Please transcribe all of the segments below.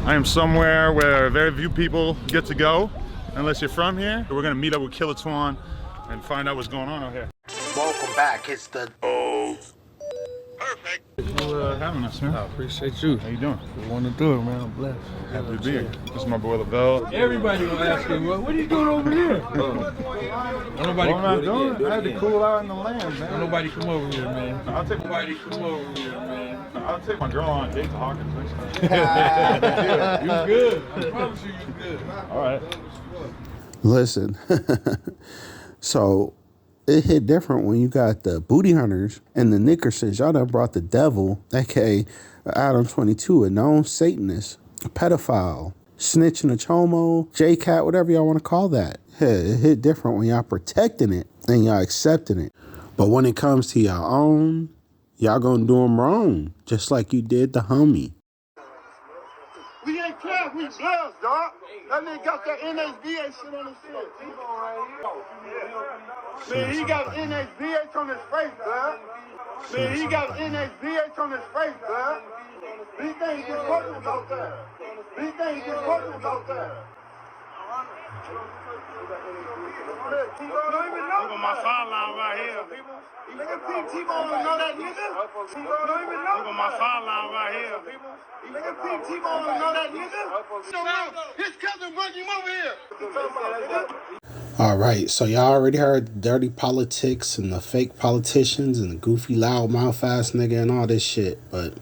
I am somewhere where very few people get to go, unless you're from here. We're gonna meet up with Killer Twan and find out what's going on out here. Welcome back. It's the Perfect. Thank you for having us, man. I appreciate you. How you doing? You want to do it, man. I'm blessed. Happy to be here. This is my boy Lavelle. Everybody gonna ask you, what are you doing over here? Nobody. What am I doing? I had to cool out in the land, man. Nobody come over here, man. I'll take Nobody come over here, man. I'll take my girl on a date to Hawkins next time. You good? I promise you, you good. All right. Listen, so it hit different when you got the Booty Hunters and the Nickersons. Y'all done brought the devil, aka Adam 22, a known Satanist, a pedophile, snitch and a chomo, J-Cat, whatever y'all want to call that. Yeah, it hit different when y'all protecting it and y'all accepting it. But when it comes to your own, y'all gonna do them wrong, just like you did the homie. We ain't care, we bloods, dog. That nigga got that NHVA shit on his shit. Man, he got NHVH on his face, blood. Man, he got NHVH on his face, blood. These things get working about that. These things get working about that. Look at my sideline right here. Nigga, T-Bone don't know that nigga. Don't even know. Look at my sideline right here. Nigga, T-Bone don't know that nigga. His cousin brought him over here. All right, so y'all already heard the dirty politics and the fake politicians and the goofy loudmouth ass nigga and all this shit. But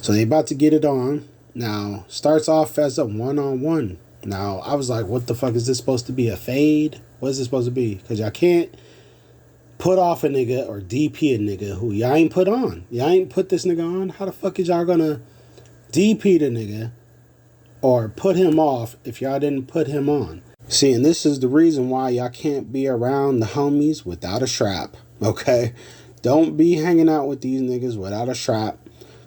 so they about to get it on. Now starts off as a one-on-one. Now I was like, what the fuck is this supposed to be? A fade? What is this supposed to be? Because y'all can't put off a nigga or DP a nigga who y'all ain't put on. Y'all ain't put this nigga on. How the fuck is y'all gonna DP the nigga or put him off if y'all didn't put him on? See, and this is the reason why y'all can't be around the homies without a strap, okay? Don't be hanging out with these niggas without a strap.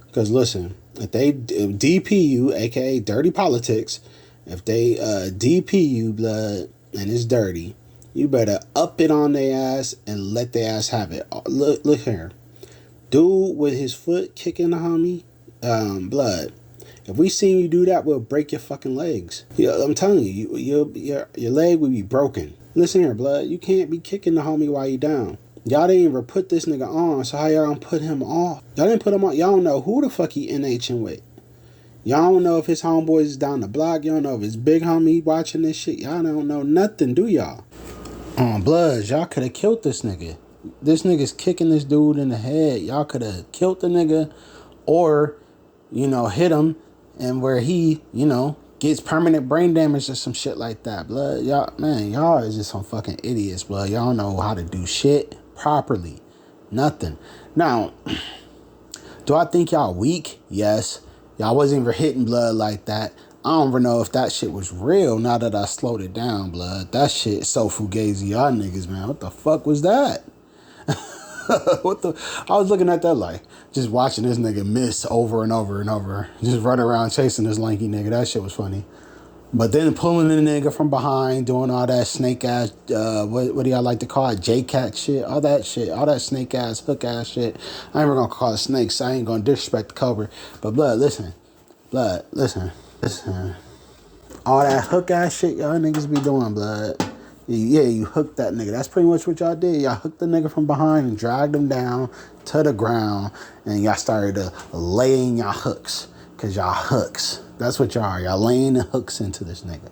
Because listen, if they DP you, aka dirty politics, if they DP you, blood, and it's dirty, you better up it on their ass and let their ass have it. Look here. Dude with his foot kicking the homie, blood. If we seen you do that, we'll break your fucking legs. Yeah, I'm telling you, your leg will be broken. Listen here, blood. You can't be kicking the homie while you down. Y'all didn't even put this nigga on, so how y'all gonna put him off? Y'all didn't put him on. Y'all don't know who the fuck he NHing with. Y'all don't know if his homeboys is down the block. Y'all don't know if his big homie watching this shit. Y'all don't know nothing, do y'all? Bloods, y'all could have killed this nigga. This nigga's kicking this dude in the head. Y'all could have killed the nigga or, hit him and where he, gets permanent brain damage or some shit like that. Blood, y'all is just some fucking idiots, blood. Y'all don't know how to do shit properly. Nothing. Now, do I think y'all weak? Yes. Y'all wasn't even hitting blood like that. I don't even know if that shit was real now that I slowed it down, blood. That shit so fugazi, y'all niggas, man. What the fuck was that? I was looking at that like, just watching this nigga miss over and over and over. Just run around chasing this lanky nigga. That shit was funny. But then pulling the nigga from behind, doing all that snake ass, what do y'all like to call it? J-Cat shit, all that shit, all that snake ass, hook ass shit. I ain't even gonna call it snakes. So I ain't gonna disrespect the Cobra. But blood, listen. All that hook ass shit y'all niggas be doing, blood. Yeah, you hooked that nigga. That's pretty much what y'all did. Y'all hooked the nigga from behind and dragged him down to the ground. And y'all started laying y'all hooks. Because y'all hooks. That's what y'all are. Y'all laying the hooks into this nigga.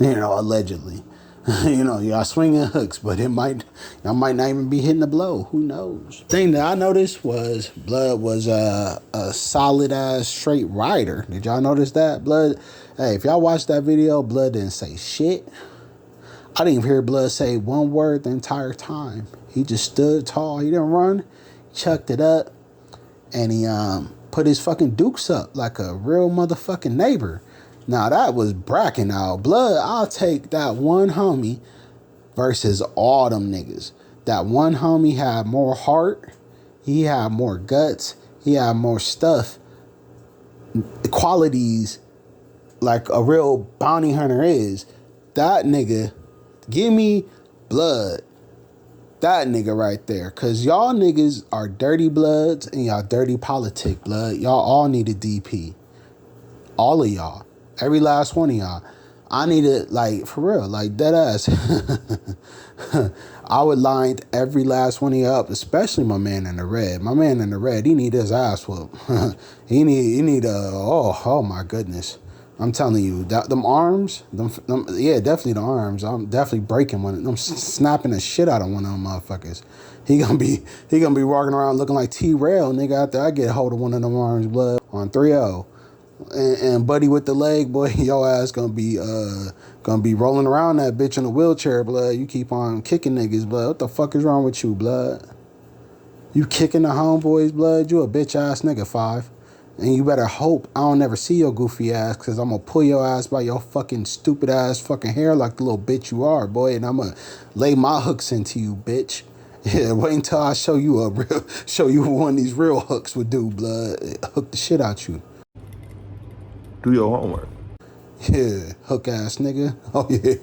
Allegedly. Y'all swinging hooks. But y'all might not even be hitting the blow. Who knows? Thing that I noticed was Blood was a solid ass straight rider. Did y'all notice that? Blood, hey, if y'all watched that video, Blood didn't say shit. I didn't even hear Blood say one word the entire time. He just stood tall. He didn't run. Chucked it up. And he put his fucking dukes up like a real motherfucking neighbor. Now that was bracking out. Blood, I'll take that one homie versus all them niggas. That one homie had more heart. He had more guts. He had more stuff. Qualities like a real bounty hunter is. That nigga, give me Blood. That nigga right there. Because y'all niggas are dirty bloods and y'all dirty politic blood. Y'all all need a DP. All of y'all. Every last one of y'all. I need it, like, for real, like, dead ass. I would line every last one of you up, especially my man in the red. My man in the red, he need his ass whooped. he need oh my goodness. I'm telling you, them arms, yeah, definitely the arms. I'm definitely breaking one. I'm snapping the shit out of one of them motherfuckers. He gonna be walking around looking like T-Rail, nigga, out there. I get a hold of one of them arms, blood, on 3-0. And buddy with the leg, boy, your ass gonna be rolling around that bitch in a wheelchair, blood. You keep on kicking niggas, blood. What the fuck is wrong with you, blood? You kicking the homeboys, blood? You a bitch ass nigga, 5. And you better hope I don't never see your goofy ass, cause I'm gonna pull your ass by your fucking stupid ass fucking hair like the little bitch you are, boy, and I'm gonna lay my hooks into you, bitch. Yeah, wait until I show you one of these real hooks would do, blood. Hook the shit out you. Do your homework. Yeah, hook ass nigga. Oh yeah.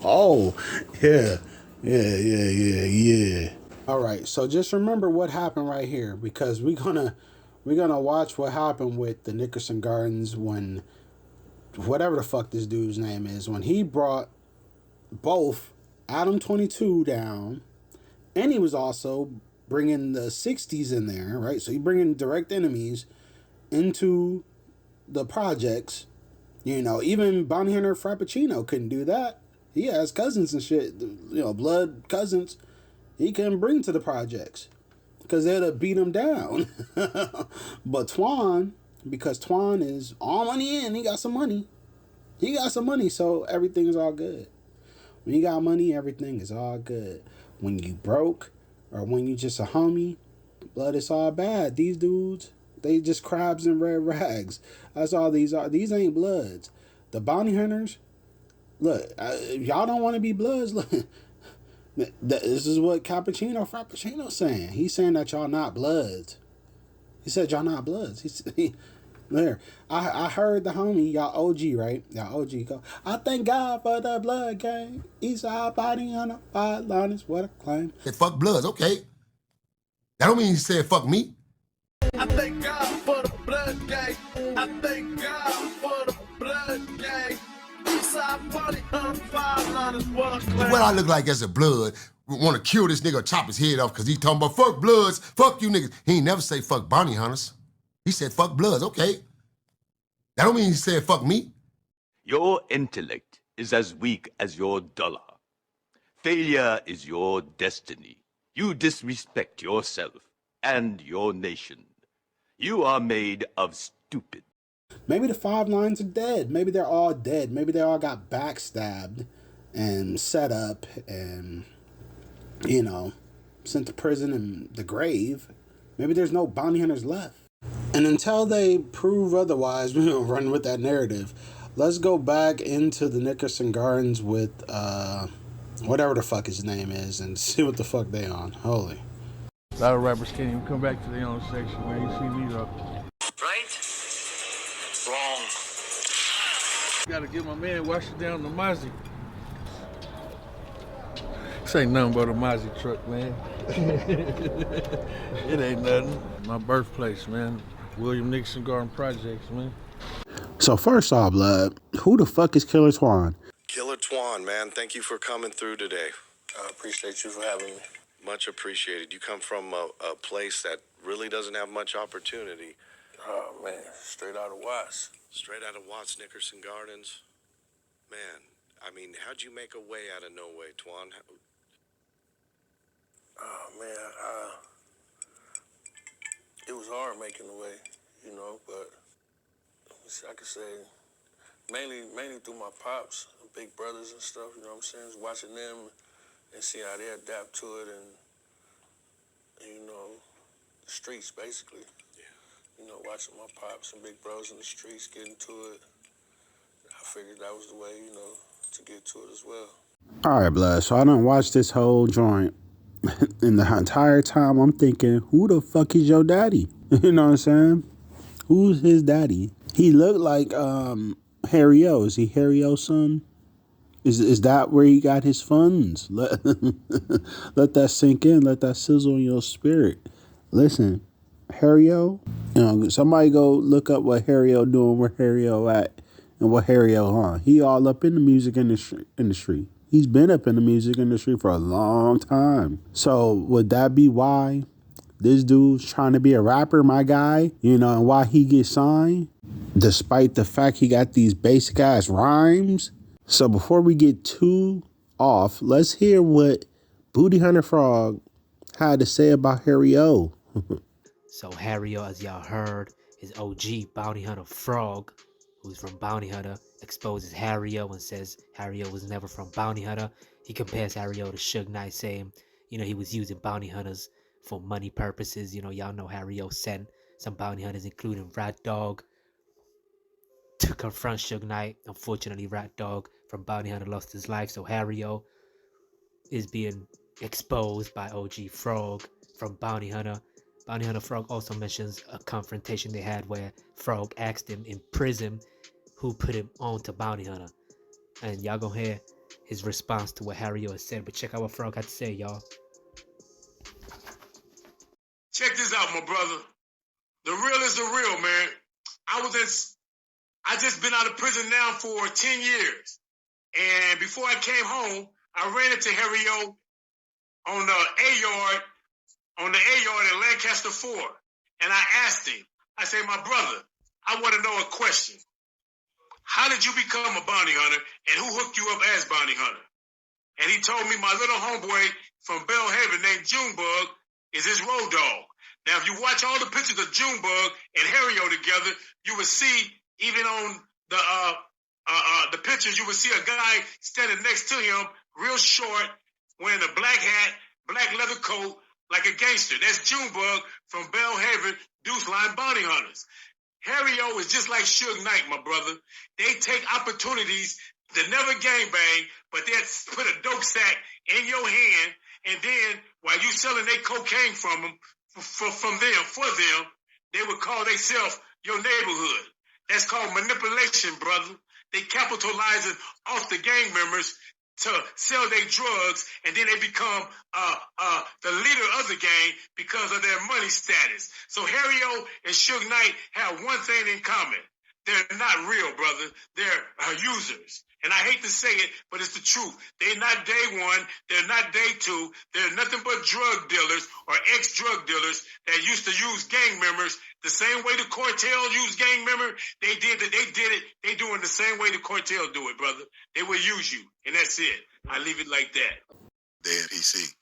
Oh yeah. All right, so just remember what happened right here, because we're gonna watch what happened with the Nickerson Gardens when whatever the fuck this dude's name is, when he brought both Adam 22 down, and he was also bringing the 60s in there, right? So he bringing Direct Enemies into the projects. You know, even Bounty Hunter Frappuccino couldn't do that. He has cousins and shit, you know, blood cousins he couldn't bring to the projects because they'd have beat him down. But Twan, because Twan is all money in, he got some money, so everything is all good. When you got money, everything is all good. When you broke or when you just a homie, blood, it's all bad. These dudes, they just crabs in red rags. That's all these are. These ain't bloods. The bounty hunters, look, y'all don't want to be bloods. Look, this is what Frappuccino's saying. He's saying that y'all not bloods. He said y'all not bloods. There. I heard the homie, y'all OG, right? Y'all OG go, I thank God for the blood gang. Eastside Bounty Hunter, 5 liners, what a claim. Say fuck bloods, okay. That don't mean he said fuck me. I thank God for the blood gang. I thank God for the blood gang. Eastside Bounty Hunter, 5 liners, what a claim. What I look like as a blood, want to kill this nigga or chop his head off because he talking about fuck bloods, fuck you niggas. He ain't never say fuck bounty hunters. He said fuck bloods, okay. That don't mean he said fuck me. Your intellect is as weak as your dollar. Failure is your destiny. You disrespect yourself and your nation. You are made of stupid. Maybe the 5 lines are dead. Maybe they're all dead. Maybe they all got backstabbed and set up and, you know, sent to prison and the grave. Maybe there's no bounty hunters left. And until they prove otherwise, we're going to run with that narrative. Let's go back into the Nickerson Gardens with whatever the fuck his name is and see what the fuck they on. Holy. A lot of rappers can't even come back to their own section, man. You see me though. Right? Wrong. Gotta get my man washing down the Mozzie. This ain't nothing but a Mozzie truck, man. It ain't nothing. My birthplace, man. William Nickerson Garden Projects, man. So first off, blood, who the fuck is Killer Twan? Killer Twan, man, thank you for coming through today. I appreciate you for having me. Much appreciated. You come from a place that really doesn't have much opportunity. Oh, man, straight out of Watts. Straight out of Watts, Nickerson Gardens. Man, I mean, how'd you make a way out of no way, Twan? Oh, man, it was hard making the way, you know, but I could say mainly through my pops, big brothers and stuff, you know what I'm saying? Just watching them and seeing how they adapt to it and you know, the streets basically. Yeah. You know, watching my pops and big brothers in the streets getting to it, I figured that was the way, you know, to get to it as well. All right, blood. So I done watched this whole joint. And the entire time I'm thinking, who the fuck is your daddy? You know what I'm saying? Who's his daddy? He looked like Harry O. Is he Harry O's son? Is that where he got his funds? Let that sink in. Let that sizzle in your spirit. Listen, Harry O. You know, somebody go look up what Harry O doing, where Harry O at. And what Harry O, huh? He all up in the music industry. He's been up in the music industry for a long time. So would that be why this dude's trying to be a rapper, my guy? You know, and why he gets signed? Despite the fact he got these basic ass rhymes. So before we get too off, let's hear what Booty Hunter Frog had to say about Harry O. So Harry O, as y'all heard, his OG Bounty Hunter Frog, who's from Bounty Hunter, exposes Harry O and says Harry O was never from Bounty Hunter. He compares Harry O to Suge Knight, saying, you know, he was using bounty hunters for money purposes. You know, y'all know Harry O sent some bounty hunters, including Rat Dog, to confront Suge Knight. Unfortunately, Rat Dog from Bounty Hunter lost his life, so Harry O is being exposed by OG Frog from Bounty Hunter. Bounty Hunter Frog also mentions a confrontation they had where Frog asked him in prison who put him on to Bounty Hunter. And y'all gonna hear his response to what Harry O has said, but check out what Frog had to say, y'all. Check this out, my brother. The real is the real, man. I just been out of prison now for 10 years. And before I came home, I ran into Harry O on the A-yard in Lancaster 4. And I asked him, I said, my brother, I want to know a question. How did you become a bounty hunter, and who hooked you up as bounty hunter? And he told me my little homeboy from Belhaven named Junebug is his road dog. Now, if you watch all the pictures of Junebug and Harry O together, you will see, even on the pictures, you will see a guy standing next to him, real short, wearing a black hat, black leather coat, like a gangster. That's Junebug from Belhaven, Deuce Line Bounty Hunters. Harry O is just like Suge Knight, my brother. They take opportunities to never gangbang, but they put a dope sack in your hand, and then while you selling their cocaine from them, for them, they would call themselves your neighborhood. That's called manipulation, brother. They capitalizing off the gang members to sell their drugs, and then they become the leader of the gang because of their money status. So Harry O and Suge Knight have one thing in common. They're not real, brother. They're users. And I hate to say it, but it's the truth. They're not day one. They're not day two. They're nothing but drug dealers or ex-drug dealers that used to use gang members the same way the cartel used gang members. They did it. They doing the same way the cartel do it, brother. They will use you, and that's it. I leave it like that. There, PC.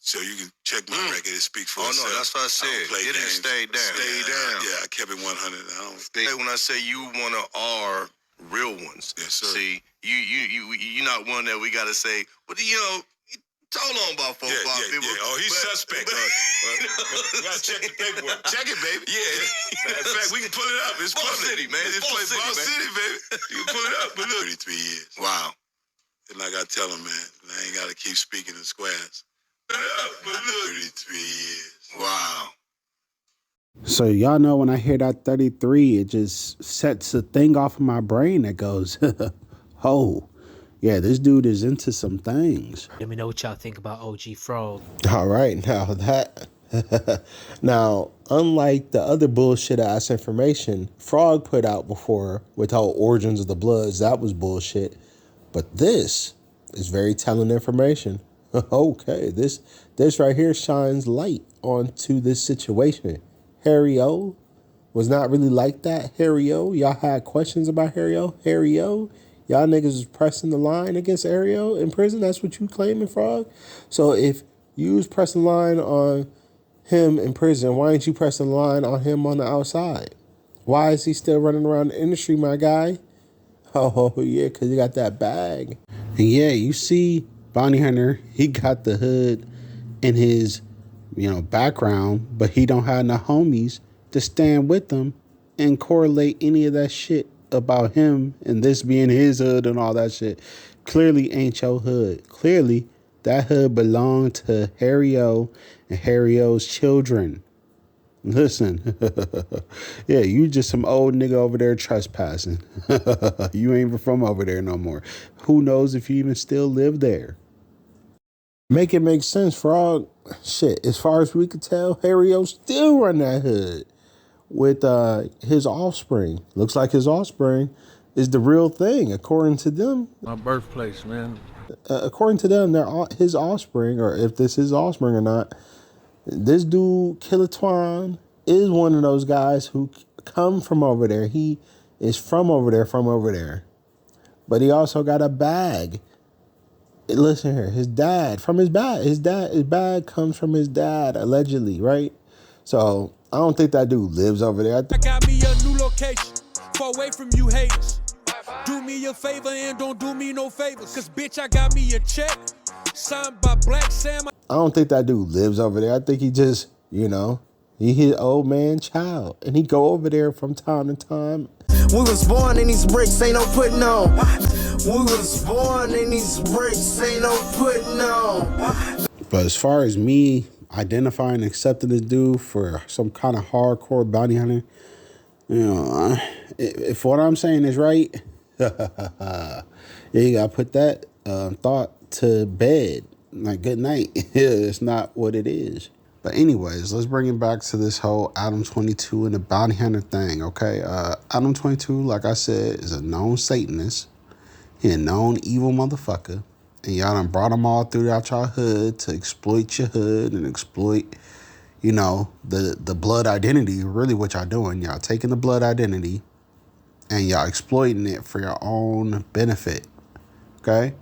So you can check my record and speak for itself. Oh, no, that's what I said. Get it and stay down. Stay down. Yeah, I kept it 100. When I say you one of our real ones, yes, sir. See, you're not one that we got to say, but you know, hold on about 4 or 5 people. Yeah. Oh, he's suspect. You got to check the paperwork. Check it, baby. Yeah. Matter of fact, we can pull it up. It's Ball City, man. It's Ball City, baby. You can pull it up. But look, 33 years. Wow. And like I tell him, man, I ain't got to keep speaking in squares. But look, 33 years. Wow. So y'all know when I hear that 33, it just sets a thing off of my brain that goes, oh, yeah, this dude is into some things. Let me know what y'all think about OG Frog. All right, now, unlike the other bullshit ass information Frog put out before with how Origins of the Bloods, that was bullshit. But this is very telling information. Okay, this right here shines light onto this situation. Harry O was not really like that. Harry O, y'all had questions about Harry O. Harry O, y'all niggas was pressing the line against Harry O in prison. That's what you claiming, Frog? So if you was pressing the line on him in prison, why ain't you pressing the line on him on the outside? Why is he still running around the industry, my guy? Oh, yeah, because he got that bag. And yeah, you see Bounty Hunter, he got the hood in his, background, but he don't have no homies to stand with him and correlate any of that shit about him and this being his hood and all that shit. Clearly ain't your hood. Clearly, that hood belonged to Harry O and Harry O's children. Listen, yeah, you just some old nigga over there trespassing. You ain't even from over there no more. Who knows if you even still live there? Make it make sense, Frog. Shit, as far as we could tell, Harry O still run that hood with his offspring. Looks like his offspring is the real thing, according to them. My birthplace, man. According to them, they're his offspring, or if this is offspring or not. This dude, Killer Twan, is one of those guys who come from over there. He is from over there. But he also got a bag. Listen here, his bag comes from his dad, allegedly, right? So I don't think that dude lives over there. I got me a new location, far away from you haters. Do me a favor and don't do me no favors, cause bitch, I got me a check signed by Black Sam. I don't think that dude lives over there. I think he just, he his old man child, and he go over there from time to time. We was born in these bricks, ain't no putting on. We was born in these bricks, ain't no putting on. But as far as me identifying and accepting this dude for some kind of hardcore bounty hunter, if what I'm saying is right, yeah, you gotta put that thought to bed. Like, good night. It's not what it is. But anyways, let's bring it back to this whole Adam 22 and the bounty hunter thing, okay? Adam 22, like I said, is a known Satanist. He a known evil motherfucker. And y'all done brought him all throughout your hood to exploit your hood and exploit, the blood identity. Really what y'all doing, y'all taking the blood identity and y'all exploiting it for your own benefit, okay?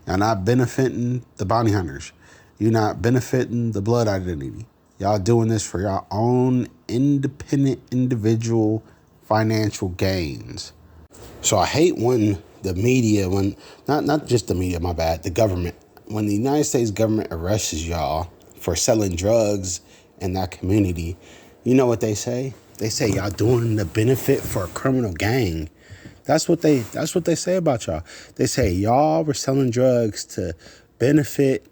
Y'all not benefiting the bounty hunters. You're not benefiting the blood identity. Y'all doing this for your own independent, individual financial gains. So I hate when the media, not just the media, my bad, the government, when the United States government arrests y'all for selling drugs in that community, you know what they say? They say y'all doing the benefit for a criminal gang. That's what they say about y'all. They say y'all were selling drugs to benefit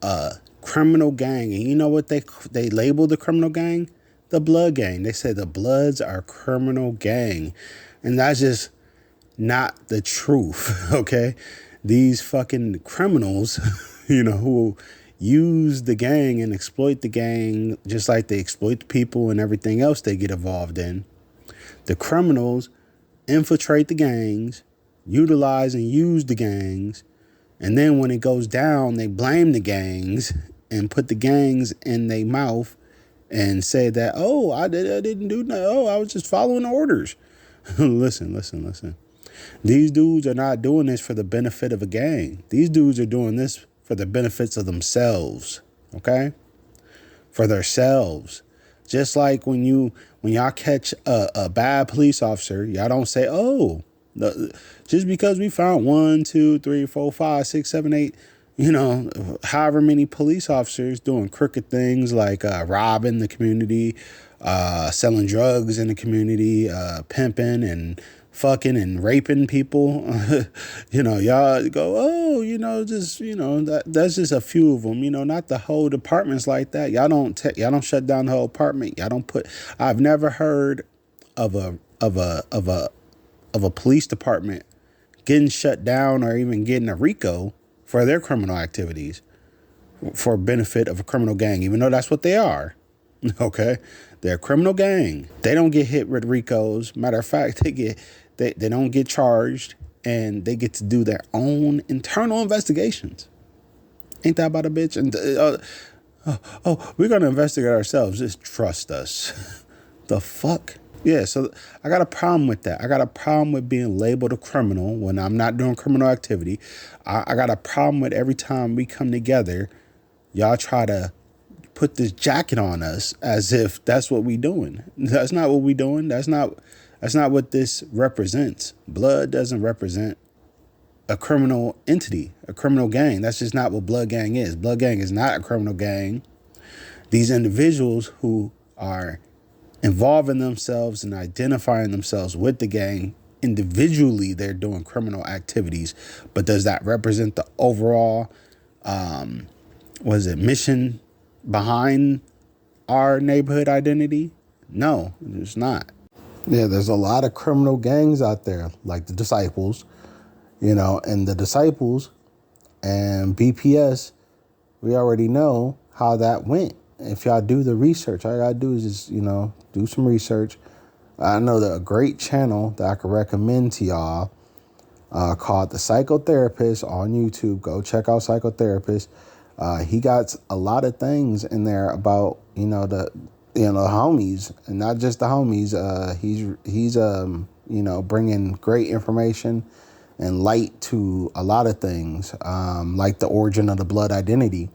a criminal gang. And you know what they label the criminal gang? The blood gang. They say the Bloods are a criminal gang. And that's just not the truth, okay? These fucking criminals, who use the gang and exploit the gang just like they exploit the people and everything else they get involved in. The criminals infiltrate the gangs, utilize and use the gangs, and then when it goes down, they blame the gangs and put the gangs in their mouth and say that, oh, I didn't do nothing. Oh, I was just following orders. Listen. These dudes are not doing this for the benefit of a gang. These dudes are doing this for the benefits of themselves, okay? For themselves. Just like when y'all catch a bad police officer, y'all don't say, oh, just because we found 1, 2, 3, 4, 5, 6, 7, 8, however many police officers doing crooked things like robbing the community, selling drugs in the community, pimping and fucking and raping people. Y'all go, oh, that's just a few of them, not the whole department's like that. Y'all don't shut down the whole department. Y'all don't I've never heard of a police department getting shut down or even getting a RICO for their criminal activities for benefit of a criminal gang, even though that's what they are. Okay? They're a criminal gang. They don't get hit with RICOs. Matter of fact, they don't get charged, and they get to do their own internal investigations. Ain't that about a bitch? And we're going to investigate ourselves. Just trust us. The fuck? Yeah, so I got a problem with that. I got a problem with being labeled a criminal when I'm not doing criminal activity. I got a problem with every time we come together, y'all try to put this jacket on us as if that's what we doing. That's not what we doing. That's not what this represents. Blood doesn't represent a criminal entity, a criminal gang. That's just not what Blood Gang is. Blood Gang is not a criminal gang. These individuals who are involving themselves and identifying themselves with the gang individually, they're doing criminal activities. But does that represent the overall, mission behind our neighborhood identity? No, it's not. Yeah, there's a lot of criminal gangs out there, like the Disciples, and the Disciples and BPS, we already know how that went. If y'all do the research, all you gotta do is just, do some research. I know that a great channel that I could recommend to y'all called The Psychotherapist on YouTube. Go check out Psychotherapist. He got a lot of things in there about, the homies, and not just the homies. He's bringing great information and light to a lot of things, like the origin of the blood identity.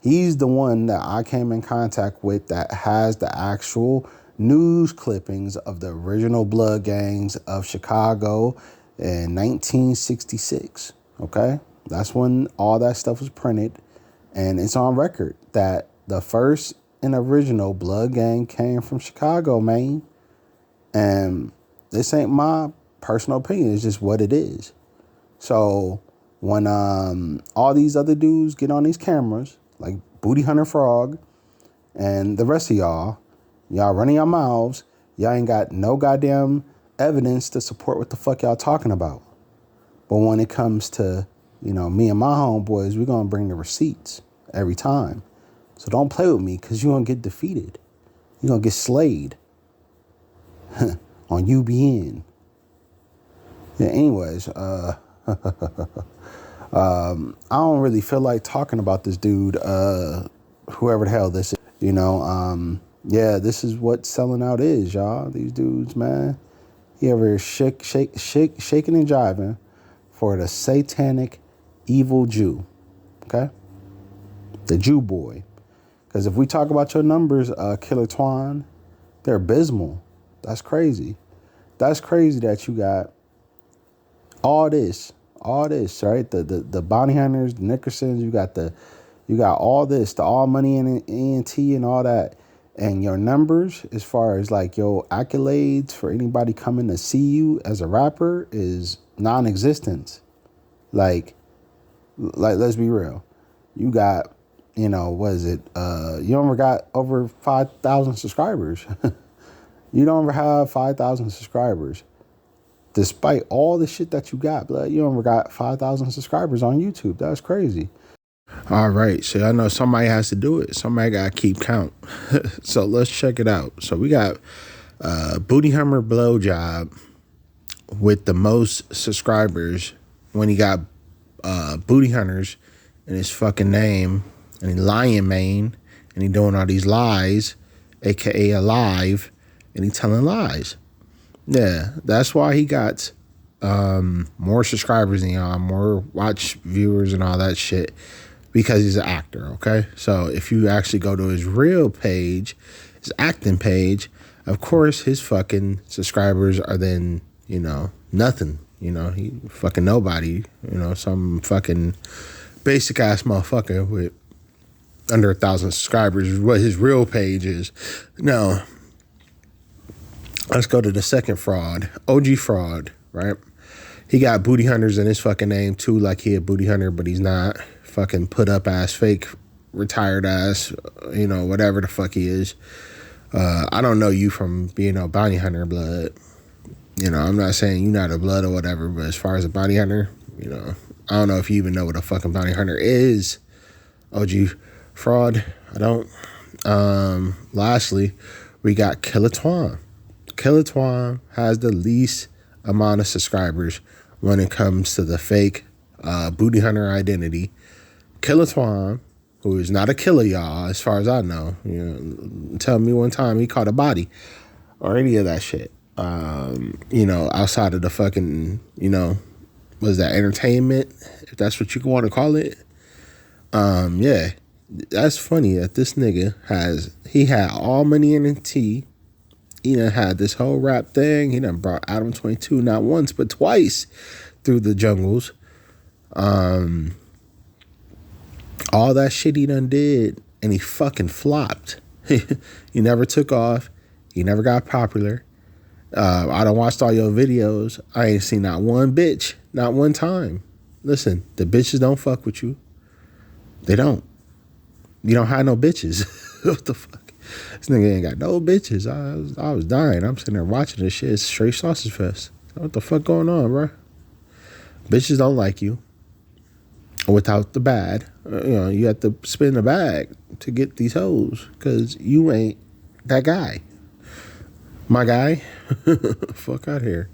He's the one that I came in contact with that has the actual news clippings of the original blood gangs of Chicago in 1966. Okay, that's when all that stuff was printed, and it's on record that the first and original blood gang came from Chicago, man. And this ain't my personal opinion, it's just what it is. So when all these other dudes get on these cameras, like Booty Hunter Frog and the rest of y'all running your mouths, y'all ain't got no goddamn evidence to support what the fuck y'all talking about. But when it comes to, me and my homeboys, we're gonna bring the receipts every time. So don't play with me, because you're gonna get defeated. You're gonna get slayed on UBN. Yeah, anyways, I don't really feel like talking about this dude, whoever the hell this is, yeah, this is what selling out is, y'all. These dudes, man, he ever shaking and jiving for the satanic evil Jew, okay? The Jew boy. Because if we talk about your numbers, Killer Twan, they're abysmal. That's crazy. That's crazy that you got all this, right? The bounty hunters, the Nickersons, you got all this, the All Money and ENT and all that. And your numbers, as far as like your accolades for anybody coming to see you as a rapper, is non-existent. Like let's be real. You got, what is it? You don't ever got over 5,000 subscribers. You don't ever have 5,000 subscribers. Despite all the shit that you got, blood, you don't ever got 5,000 subscribers on YouTube. That's crazy. All right, so I know somebody has to do it. Somebody got to keep count. So let's check it out. So we got Booty Hummer Blowjob with the most subscribers when he got Booty Hunters in his fucking name, and he lying mane, and he doing all these lies, aka alive, and he telling lies. Yeah, that's why he got more subscribers than y'all, more watch viewers and all that shit, because he's an actor, okay? So if you actually go to his real page, his acting page, of course his fucking subscribers are then, nothing. He fucking nobody, some fucking basic ass motherfucker with under 1,000 subscribers is what his real page is. Now, let's go to the second fraud, OG Fraud, right? He got Booty Hunters in his fucking name too, like he a booty hunter, but he's not. Fucking put up ass, fake, retired ass, whatever the fuck he is. I don't know you from being a bounty hunter, blood. I'm not saying you not a blood or whatever, but as far as a bounty hunter, I don't know if you even know what a fucking bounty hunter is. OG Fraud, I don't. Lastly, we got Killer Twan. Killer Twan has the least amount of subscribers when it comes to the fake booty hunter identity. Killer Twan, who is not a killer, y'all, as far as I know. Tell me one time he caught a body or any of that shit. Outside of the fucking, was that entertainment, if that's what you want to call it. Yeah, that's funny that this nigga had All Money in T. He done had this whole rap thing. He done brought Adam 22 not once but twice through the jungles. All that shit he done did, and he fucking flopped. He never took off. He never got popular. I done watched all your videos. I ain't seen not one bitch, not one time. Listen, the bitches don't fuck with you. They don't. You don't have no bitches. What the fuck? This nigga ain't got no bitches. I was dying. I'm sitting there watching this shit. It's straight sausage fest. What the fuck going on, bro? Bitches don't like you. Without the bag. You have to spin the bag to get these hoes because you ain't that guy. My guy, fuck out here.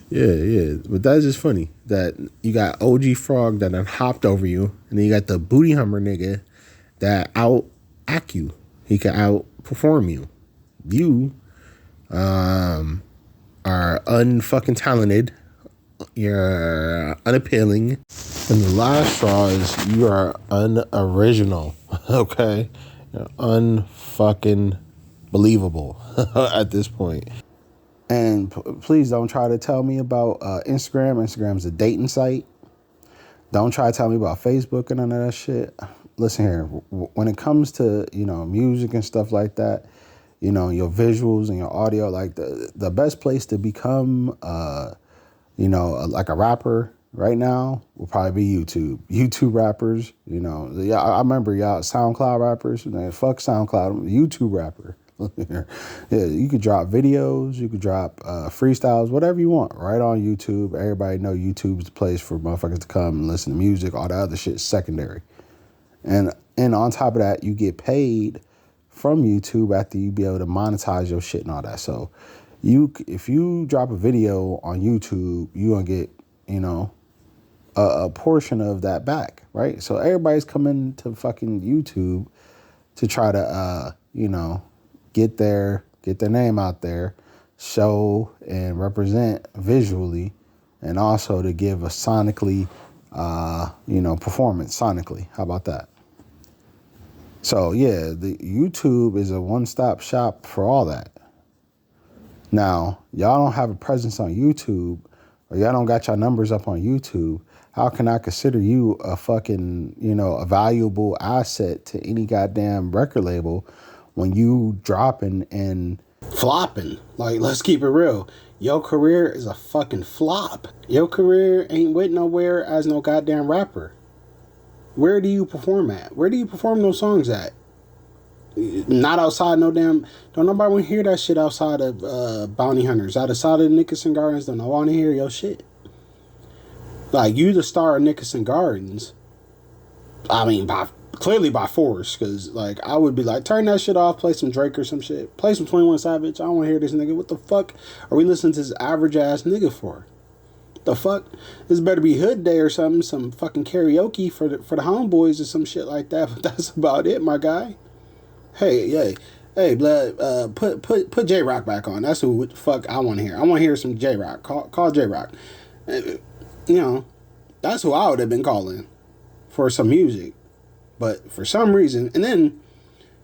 Yeah. But that's just funny that you got OG Frog that done hopped over you, and then you got the booty hummer nigga that out act you. He can outperform you. You are unfucking talented. You're unappealing. And the last straw is you are unoriginal. Okay? You're unfucking believable at this point. And please don't try to tell me about Instagram. Instagram's a dating site. Don't try to tell me about Facebook and none of that shit. Listen here, when it comes to, music and stuff like that, your visuals and your audio, like the best place to become, like a rapper right now will probably be YouTube. YouTube rappers, I remember y'all SoundCloud rappers, man, fuck SoundCloud, YouTube rapper. Yeah, you could drop videos, you could drop freestyles, whatever you want, right on YouTube. Everybody know YouTube's the place for motherfuckers to come and listen to music. All the other shit's secondary. And on top of that, you get paid from YouTube after you be able to monetize your shit and all that. So if you drop a video on YouTube, you gonna get, a portion of that back, right? So everybody's coming to fucking YouTube to try to, get their name out there, show and represent visually, and also to give a sonically, performance sonically. How about that? So yeah, the YouTube is a one-stop shop for all that. Now, y'all don't have a presence on YouTube, or y'all don't got your numbers up on YouTube. How can I consider you a fucking, a valuable asset to any goddamn record label when you dropping and flopping? Like, let's keep it real. Your career is a fucking flop. Your career ain't went nowhere as no goddamn rapper. Where do you perform at? Where do you perform those songs at? Not outside no damn... Don't nobody want to hear that shit outside of Bounty Hunters. Outside of Nickerson Gardens, don't want to hear your shit. Like, you the star of Nickerson Gardens. I mean, clearly by force, because, like, I would be like, turn that shit off, play some Drake or some shit. Play some 21 Savage. I don't want to hear this nigga. What the fuck are we listening to this average-ass nigga for? The fuck? This better be Hood Day or something, some fucking karaoke for the homeboys or some shit like that. But that's about it, my guy. Hey, blood, put J-Rock back on. That's who the fuck I want to hear. I want to hear some J-Rock. Call J-Rock. That's who I would have been calling for some music. But for some reason, and then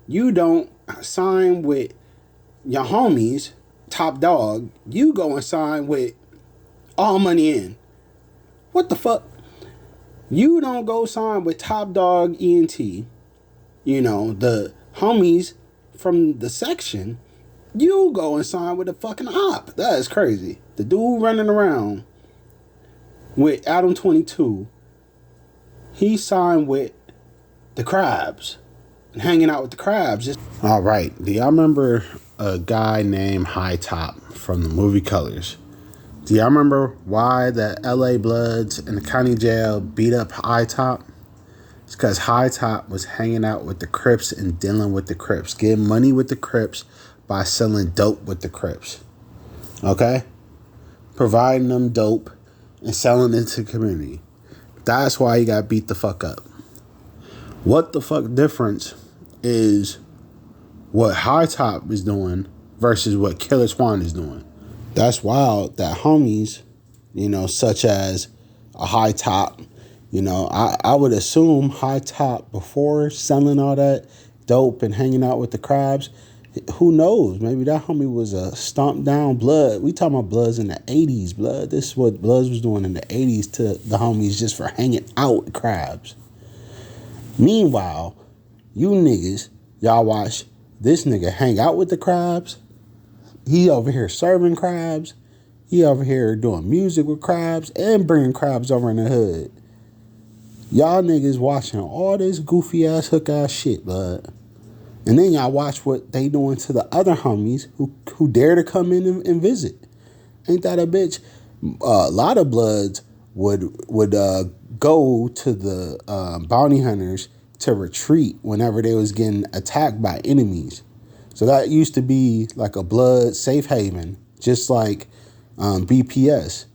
you don't sign with your homies, Top Dog. You go and sign with All Money In. What the fuck? You don't go sign with Top Dog ENT. The homies from the section. You go and sign with a fucking op. That is crazy. The dude running around with Adam 22, he signed with the Crabs and hanging out with the Crabs. All right. Do y'all remember a guy named High Top from the movie Colors? Do y'all remember why the LA Bloods and the county jail beat up High Top? It's because High Top was hanging out with the Crips and dealing with the Crips, getting money with the Crips by selling dope with the Crips. Okay? Providing them dope and selling it to the community. That's why he got beat the fuck up. What the fuck difference is what High Top is doing versus what Killer Twan is doing? That's wild that homies, such as a High Top, I would assume High Top, before selling all that dope and hanging out with the Crabs, who knows? Maybe that homie was a stomped down Blood. We talking about Bloods in the 80s, Blood. This is what Bloods was doing in the 80s to the homies just for hanging out with Crabs. Meanwhile, you niggas, y'all watch this nigga hang out with the Crabs. He over here serving Crabs. He over here doing music with Crabs and bringing Crabs over in the hood. Y'all niggas watching all this goofy ass hook ass shit, Blood. And then y'all watch what they doing to the other homies who dare to come in and visit. Ain't that a bitch? A lot of Bloods would go to the bounty hunters to retreat whenever they was getting attacked by enemies. So that used to be like a blood safe haven, just like BPS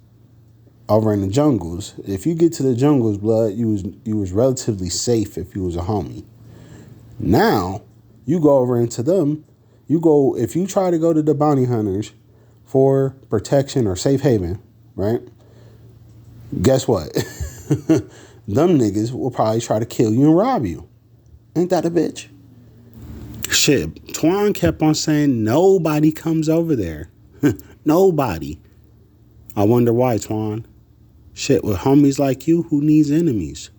over in the jungles. If you get to the jungles, blood, you was relatively safe if you was a homie. Now, you go over into them, if you try to go to the bounty hunters for protection or safe haven, right? Guess what? Them niggas will probably try to kill you and rob you. Ain't that a bitch? Shit, Twan kept on saying nobody comes over there. Nobody. I wonder why, Twan. Shit, with homies like you, who needs enemies?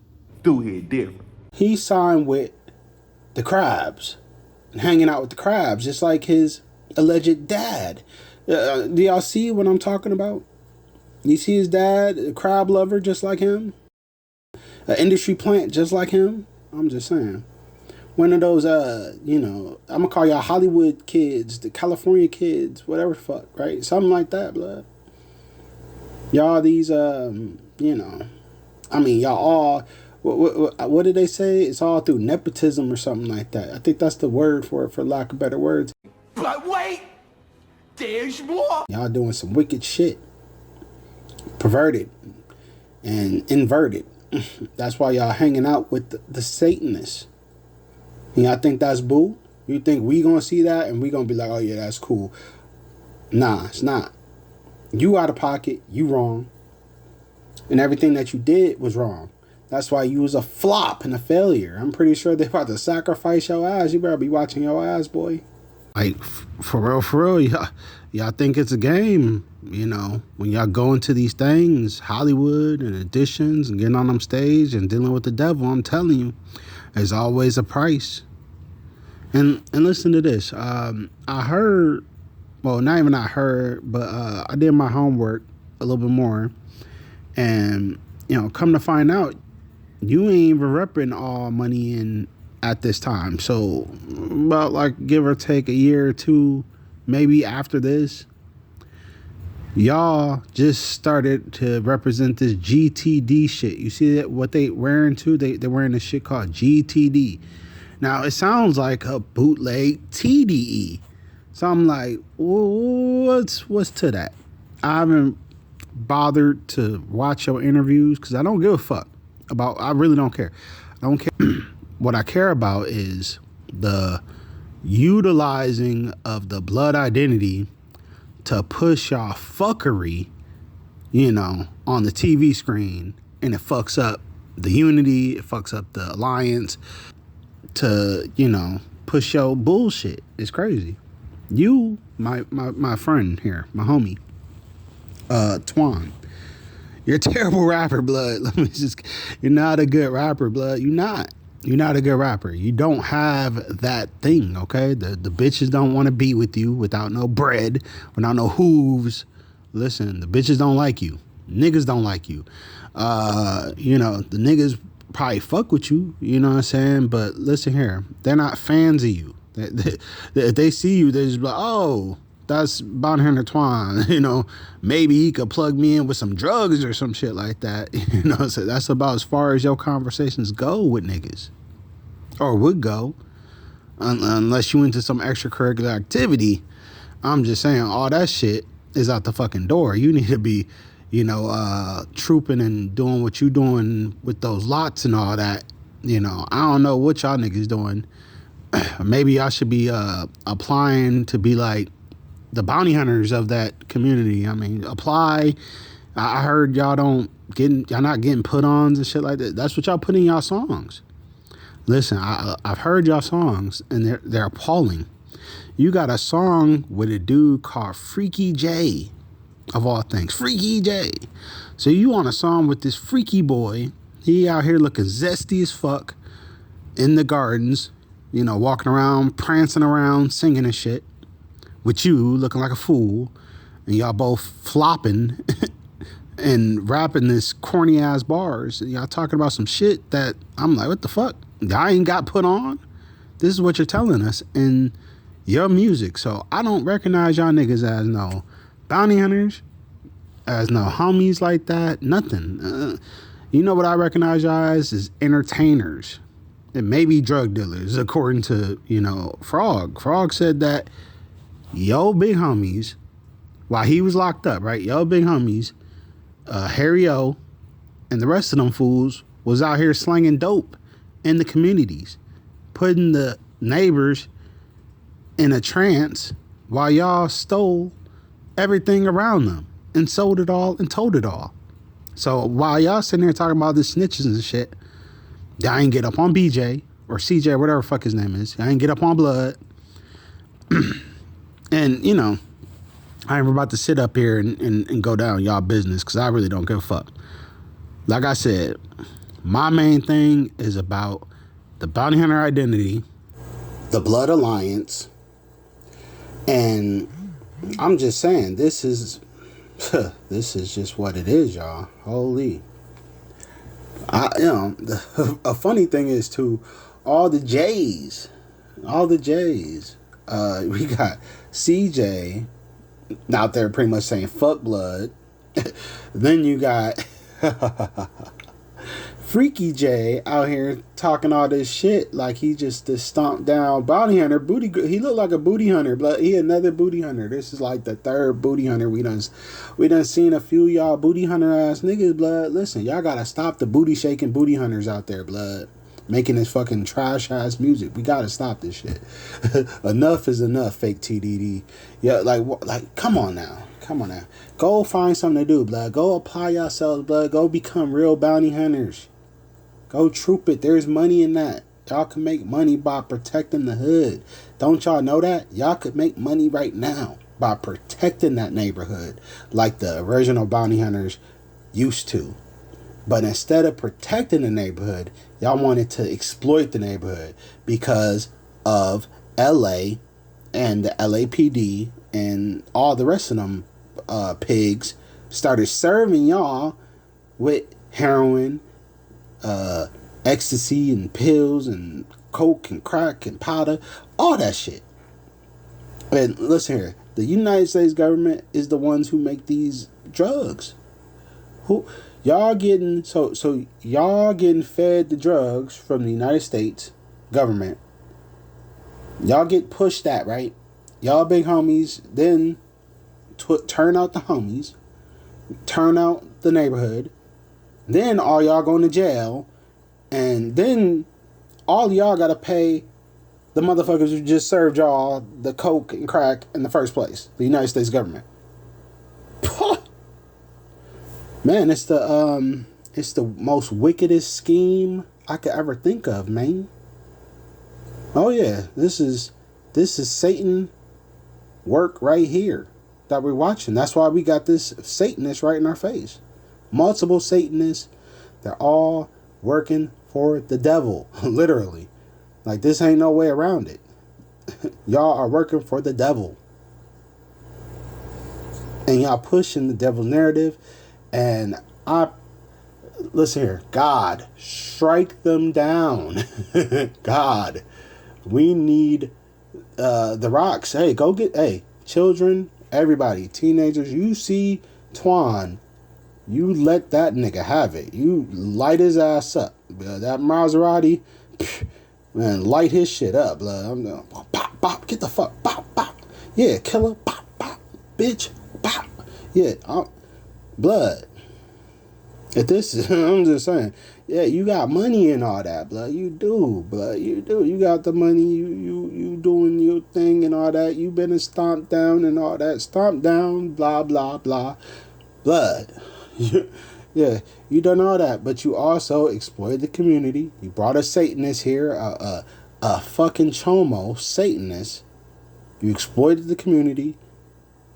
Dude here different. He signed with the Crabs and hanging out with the Crabs, just like his alleged dad. Do y'all see what I'm talking about? You see his dad, a crab lover just like him? An industry plant just like him? I'm just saying. One of those, I'm going to call y'all Hollywood kids, the California kids, whatever the fuck, right? Something like that, blood. Y'all these, y'all all, what did they say? It's all through nepotism or something like that. I think that's the word for it, for lack of better words. But wait, there's more. Y'all doing some wicked shit. Perverted and inverted. That's why y'all hanging out with the Satanists. And y'all think that's boo? You think we gonna see that and we gonna be like, oh yeah, that's cool. Nah, it's not. You out of pocket, you wrong. And everything that you did was wrong. That's why you was a flop and a failure. I'm pretty sure they about to sacrifice your ass. You better be watching your ass, boy. Like, for real, y'all think it's a game, when y'all go into these things, Hollywood and auditions and getting on them stage and dealing with the devil, I'm telling you, there's always a price. And listen to this. I heard, well, not even I heard, but I did my homework a little bit more. And, come to find out, you ain't even repping all money in at this time. So about like give or take a year or two, maybe after this, y'all just started to represent this GTD shit. You see that what they wearing too? They're wearing this shit called GTD. Now it sounds like a bootleg TDE. So I'm like, what's to that? I haven't bothered to watch your interviews because I don't give a fuck about. I really don't care. I don't care. What I care about is the utilizing of the blood identity to push y'all fuckery, on the TV screen. And it fucks up the unity. It fucks up the alliance to, push your bullshit. It's crazy. You, my friend here, my homie, Twan, you're a terrible rapper, blood. You're not a good rapper, blood. You're not a good rapper. You don't have that thing, okay? The bitches don't want to be with you without no bread, without no hooves. Listen, the bitches don't like you. Niggas don't like you. The niggas probably fuck with you, you know what I'm saying? But listen here, they're not fans of you. If they see you, they just be like, oh, that's Bounty Hunter Twan. Maybe he could plug me in with some drugs or some shit like that. So that's about as far as your conversations go with niggas. Or would go. Unless you into some extracurricular activity. I'm just saying, all that shit is out the fucking door. You need to be, trooping and doing what you doing with those lots and all that. I don't know what y'all niggas doing. Maybe y'all should be applying to be like the bounty hunters of that community. I mean, apply. I heard y'all not getting put-ons and shit like that. That's what y'all put in y'all songs. Listen, I've heard y'all songs and they're appalling. You got a song with a dude called Freaky J, of all things, Freaky J. So you on a song with this freaky boy. He out here looking zesty as fuck in the gardens, walking around, prancing around, singing and shit. With you looking like a fool, and y'all both flopping and rapping this corny ass bars. And y'all talking about some shit that I'm like, what the fuck? I ain't got put on. This is what you're telling us in your music. So I don't recognize y'all niggas as no bounty hunters, as no homies like that. Nothing. You know what I recognize y'all as is entertainers. and maybe drug dealers, according to, Frog. Frog said that yo big homies, while he was locked up, right? Yo big homies, Harry O, and the rest of them fools was out here slinging dope in the communities, putting the neighbors in a trance while y'all stole everything around them and sold it all and told it all. So while y'all sitting there talking about the snitches and shit, y'all ain't get up on BJ or CJ, whatever the fuck his name is. Y'all ain't get up on Blood. And, I ain't about to sit up here and go down y'all business because I really don't give a fuck. Like I said, my main thing is about the bounty hunter identity, the Blood Alliance, and I'm just saying, this is just what it is, y'all. Holy. A funny thing is too, all the J's. We got CJ out there pretty much saying fuck Blood. Then you got Freaky J out here talking all this shit like he just this stomped down bounty hunter booty. He looked like a booty hunter, but he another booty hunter. This is like the third booty hunter we done seen a few y'all booty hunter ass niggas. Blood, listen, y'all gotta stop the booty shaking booty hunters out there. Blood, making this fucking trash ass music. We gotta stop this shit. Enough is enough. Fake TDD. Yeah, like come on now. Go find something to do, Blood. Go apply yourselves, Blood. Go become real bounty hunters. Go troop it. There's money in that. Y'all can make money by protecting the hood. Don't y'all know that? Y'all could make money right now by protecting that neighborhood like the original bounty hunters used to. But instead of protecting the neighborhood, y'all wanted to exploit the neighborhood because of LA and the LAPD and all the rest of them pigs started serving y'all with heroin, ecstasy and pills and coke and crack and powder, all that shit. And listen here, the United States government is the ones who make these drugs. Y'all getting y'all getting fed the drugs from the United States government. Y'all get pushed that, right? Y'all big homies then turn out the homies, turn out the neighborhood. Then all y'all going to jail, and then all y'all got to pay the motherfuckers who just served y'all the coke and crack in the first place, the United States government. Man, it's the most wickedest scheme I could ever think of, man. Oh yeah, this is Satan work right here that we're watching. That's why we got this Satanist right in our face. Multiple Satanists, they're all working for the devil, literally. Like, this ain't no way around it. Y'all are working for the devil. And y'all pushing the devil's narrative. And listen here, God, strike them down. God, we need the rocks. Hey, go get, children, everybody, teenagers, you see Twan, you let that nigga have it. You light his ass up. That Maserati, man, light his shit up. I'm going, pop, pop, get the fuck, pop, pop. Yeah, killer, pop, pop, bitch, pop. Yeah, Blood. If this is, I'm just saying, yeah, you got money and all that, Blood. You do, Blood. You do. You got the money. You doing your thing and all that. You been stomped down and all that. Stomped down, blah, blah, blah. Blood. Yeah, you done all that, but you also exploited the community. You brought a Satanist here, a fucking chomo Satanist. You exploited the community.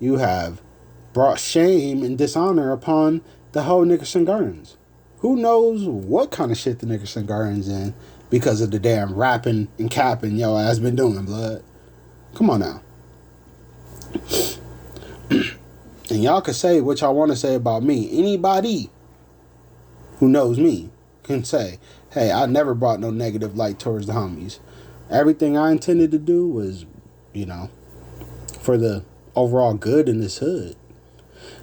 You have brought shame and dishonor upon the whole Nickerson Gardens. Who knows what kind of shit the Nickerson Gardens in because of the damn rapping and capping yo ass been doing, Blood. Come on now. And y'all can say what y'all want to say about me. Anybody who knows me can say, hey, I never brought no negative light towards the homies. Everything I intended to do was, for the overall good in this hood.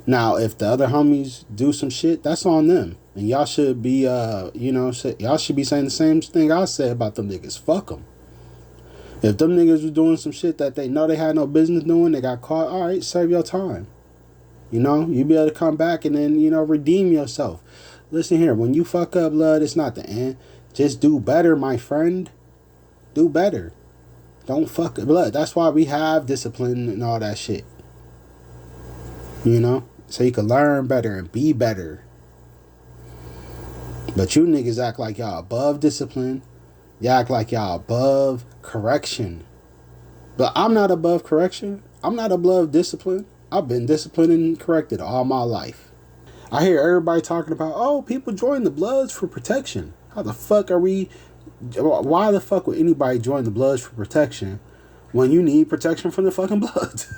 Now, if the other homies do some shit, that's on them. And y'all should be, y'all should be saying the same thing I said about them niggas. Fuck them. If them niggas was doing some shit that they know they had no business doing, they got caught, all right, serve your time. You know, you be able to come back and then, redeem yourself. Listen here, when you fuck up, blood, it's not the end. Just do better, my friend. Do better. Don't fuck up, blood. That's why we have discipline and all that shit. So you can learn better and be better. But you niggas act like y'all above discipline. Y'all act like y'all above correction. But I'm not above correction. I'm not above discipline. I've been disciplined and corrected all my life. I hear everybody talking about, oh, people join the Bloods for protection. How the fuck are we... Why the fuck would anybody join the Bloods for protection when you need protection from the fucking Bloods?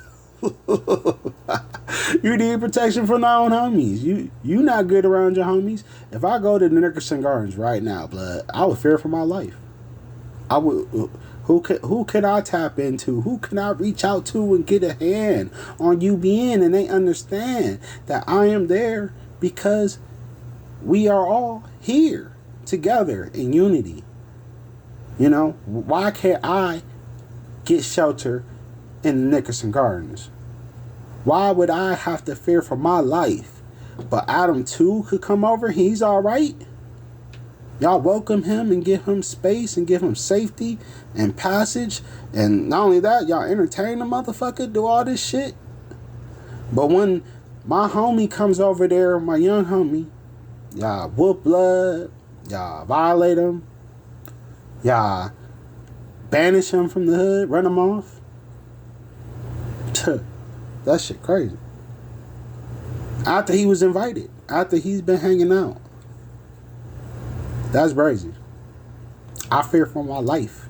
You need protection from our own homies. You not good around your homies. If I go to the Nickerson Gardens right now, blood, I would fear for my life. I would. Who can I tap into? Who can I reach out to and get a hand on UBN and they understand that I am there because we are all here together in unity. Why can't I get shelter in the Nickerson Gardens? Why would I have to fear for my life? But Adam too could come over. He's all right. Y'all welcome him and give him space and give him safety and passage. And not only that, y'all entertain the motherfucker, do all this shit. But when my homie comes over there, my young homie, y'all whoop blood, y'all violate him, y'all banish him from the hood, run him off. That shit crazy. After he was invited, after he's been hanging out. That's crazy. I fear for my life.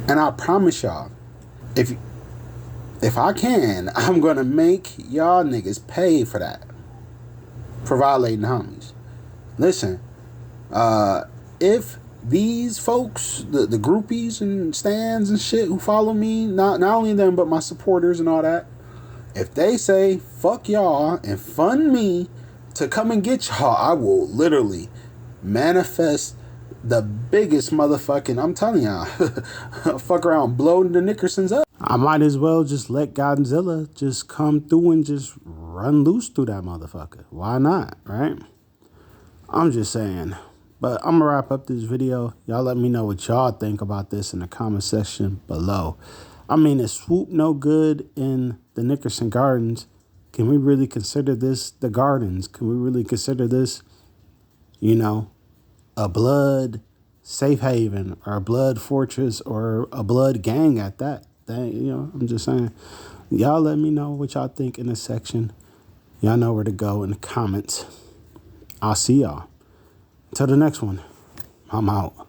And I promise y'all, if I can, I'm going to make y'all niggas pay for that. For violating homies. Listen, if these folks, the groupies and stands and shit who follow me, not only them, but my supporters and all that, if they say, fuck y'all and fund me to come and get y'all, I will literally manifest the biggest motherfucking, I'm telling y'all, fuck around, blow the Nickersons up. I might as well just let Godzilla just come through and just run loose through that motherfucker. Why not, right? I'm just saying. But I'm going to wrap up this video. Y'all let me know what y'all think about this in the comment section below. I mean, is Swoop no good in the Nickerson Gardens? Can we really consider this the Gardens? Can we really consider this, a blood safe haven or a blood fortress or a blood gang at that? I'm just saying. Y'all let me know what y'all think in the section. Y'all know where to go in the comments. I'll see y'all. Until the next one, I'm out.